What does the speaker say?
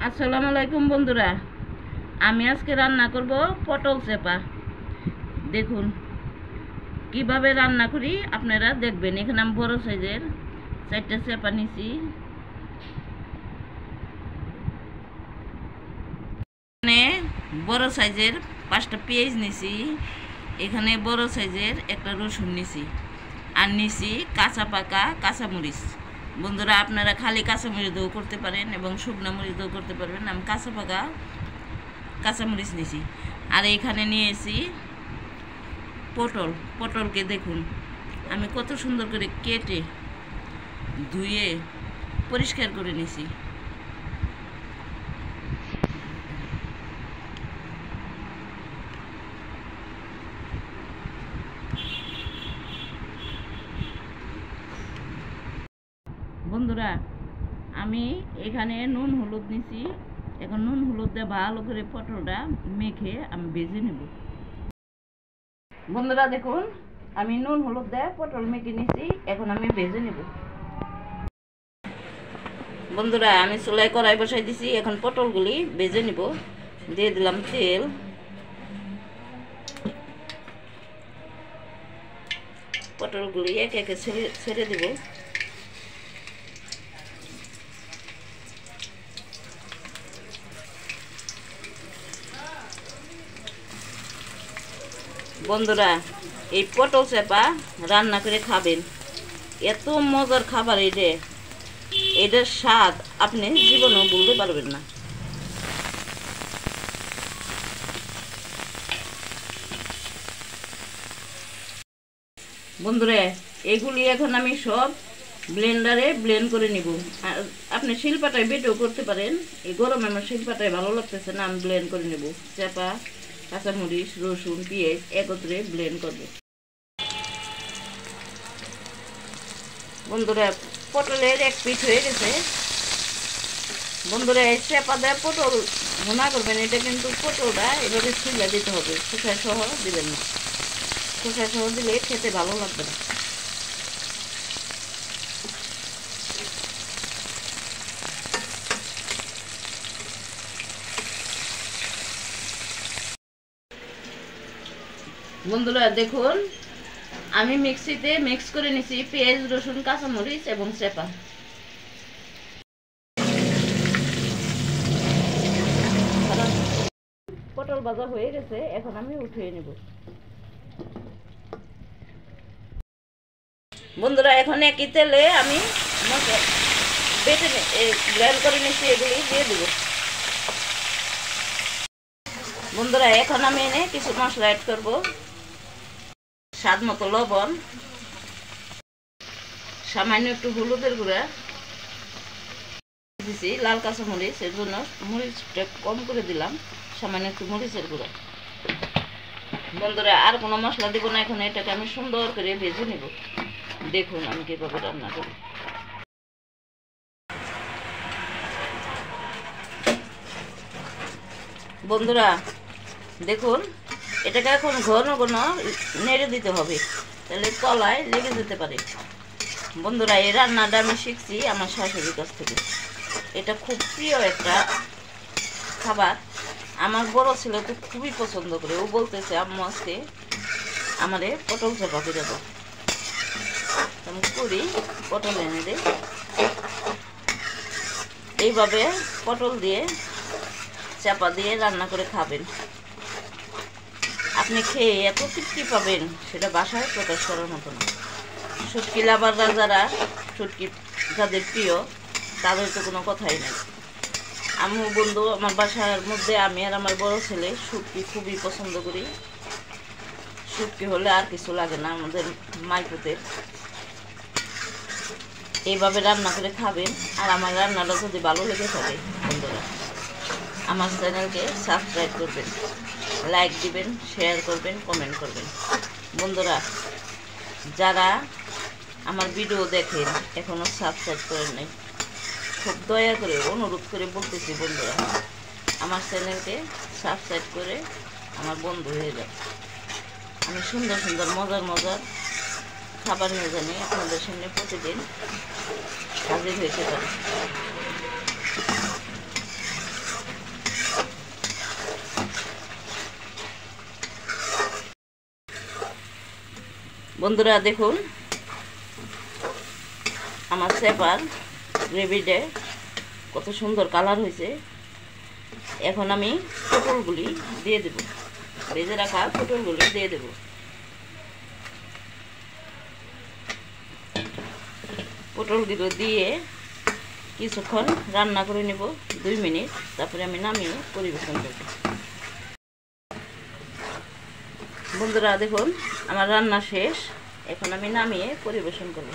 আসসালামু আলাইকুম বন্ধুরা, আমি আজকে রান্না করব পটল চেপা। দেখুন কিভাবে রান্না করি, আপনারা দেখবেন। এখানে আমি বড় সাইজের 4টা চেপা নিছি। এখানে বড় সাইজের 5টা পেঁয়াজ নিছি। এখানে বড় সাইজের একটা রসুন নিছি, আর নিছি কাঁচা পাকা কাঁচামরিচ। বন্ধুরা, আপনারা খালি কাঁচামরিচ দিয়েও করতে পারেন এবং শুকনো মরিচ দিয়েও করতে পারবেন। আমি কাঁচা পাকা কাঁচামরিচ নিছি। আর এখানে নিয়েছি পটলকে দেখুন আমি কত সুন্দর করে কেটে ধুয়ে পরিষ্কার করে নিছি। বন্ধুরা, আমি এখানে নুন হলুদ নিছি। এখন নুন হলুদ দিয়ে ভালো করে পটলটা মেখে আমি ভেজে নেব। বন্ধুরা দেখুন, আমি নুন হলুদ দিয়ে পটল মেখে নিছি। এখন আমি ভেজে নেব। বন্ধুরা, আমি চুলায় কড়াই বসাই দিছি। এখন পটলগুলি ভেজে নেব। দিয়ে দিলাম তেল। পটলগুলি একে একে ছেড়ে দেব। বন্ধুরা, এই পটল চেপা রান্না করে খাবেন, এত মজার খাবার। এটার স্বাদ আপনি জীবনেও বলতে পারবেন না। বন্ধুরা, এগুলি এখন আমি সব ব্লেন্ডারে ব্লেন্ড করে নিব। আর আপনি শিলপাটায় বেটেও করতে পারেন। এই গরমে আমার শিলপাটায় ভালো লাগতেছে না, আমি ব্লেন্ড করে নেব। চেপা, কাঁচামরিচ, রসুন, পেঁয়াজ একত্রে ব্লেন্ড করব। বন্ধুরা, পটলের এক পিঠ হয়ে গেছে। বন্ধুরা, এই চেপা দেয় পটল ভুনা করবেন। এটা কিন্তু পটলটা এভাবে ছিলা দিতে হবে, খোসা সহ দিবেন না। খোসা সহ দিলে খেতে ভালো লাগবে না। বন্ধুরা দেখুন, আমি মিক্সিতে মিক্স করে নিছি পেঁয়াজ, রসুন, কাঁচামরিচ এবং চেপা। পটল ভাজা হয়ে গেছে, এখন আমি উঠিয়ে নেব। বন্ধুরা, এখন একই তেলে আমি বেটে গ্রাইন্ড করে নিচ্ছি, এগুলি দিয়ে দেব। বন্ধুরা, এখন আমি এনে কিছু মশলা অ্যাড করব। স্বাদ মতো লবণ, সামান্য একটু হলুদের গুঁড়া দিছি, লাল কাঁচামরিচ, এর জন্য মরিচটা কম করে দিলাম। সামান্য একটু মরিচের গুঁড়া। বন্ধুরা, আর কোনো মশলা দিব না। এখন এটাকে আমি সুন্দর করে ভেজে নেব। দেখুন আমি কিভাবে রান্না করি। বন্ধুরা দেখুন, এটাকে এখন ঘন ঘন নেড়ে দিতে হবে, তাহলে তলায় লেগে যেতে পারে। বন্ধুরা, এই রান্নাটা আমি শিখছি আমার শাশুড়ির কাছ থেকে। এটা খুব প্রিয় একটা খাবার। আমার বড় ছেলে তো খুবই পছন্দ করে। ও বলতেছে আম্মু আজকে আমারে পটল চেপা করে দাও। আমি করি, পটল এনে দিই। এইভাবে পটল দিয়ে চাপা দিয়ে রান্না করে খাবেন। আপনি খেয়ে এত তৃপ্তি পাবেন, সেটা বাসায় প্রকাশ করার মতো না। শুটকি লাভাররা যারা, শুটকি যাদের প্রিয়, তাদের তো কোনো কথাই নেই। আম্মু বন্ধু আমার বাসার মধ্যে আমি আর আমার বড় ছেলে শুটকি খুবই পছন্দ করি। শুটকি হলে আর কিছু লাগে না আমাদের মাইপুতের। এইভাবে রান্না করে খাবেন। আর আমার রান্নাটা যদি ভালো লেগে থাকে, বন্ধুরা আমার চ্যানেলকে সাবস্ক্রাইব করবেন, লাইক দিবেন, শেয়ার করবেন, কমেন্ট করবেন। বন্ধুরা, যারা আমার ভিডিও দেখেন এখনও সাবস্ক্রাইব করেন নাই, খুব দয়া করে অনুরোধ করে বলতেছি, বন্ধুরা আমার চ্যানেলকে সাবস্ক্রাইব করে আমার বন্ধু হয়ে যাবে। আমি সুন্দর সুন্দর মজার মজার খাবার নিয়ে জানি আপনাদের সামনে প্রতিদিন হাজির হইতে পারি। বন্ধুরা দেখুন আমার চেপার গ্রেভিতে কত সুন্দর কালার হয়েছে। এখন আমি পটলগুলি দিয়ে দেব, ভেজে রাখা পটলগুলি দিয়ে দেব। পটলগুলো দিয়ে কিছুক্ষণ রান্না করে নেব, 2 মিনিট, তারপরে আমি নামিয়ে পরিবেশন করব। বন্ধুরা দেখুন আমার রান্না শেষ, এখন আমি নামিয়ে পরিবেশন করব।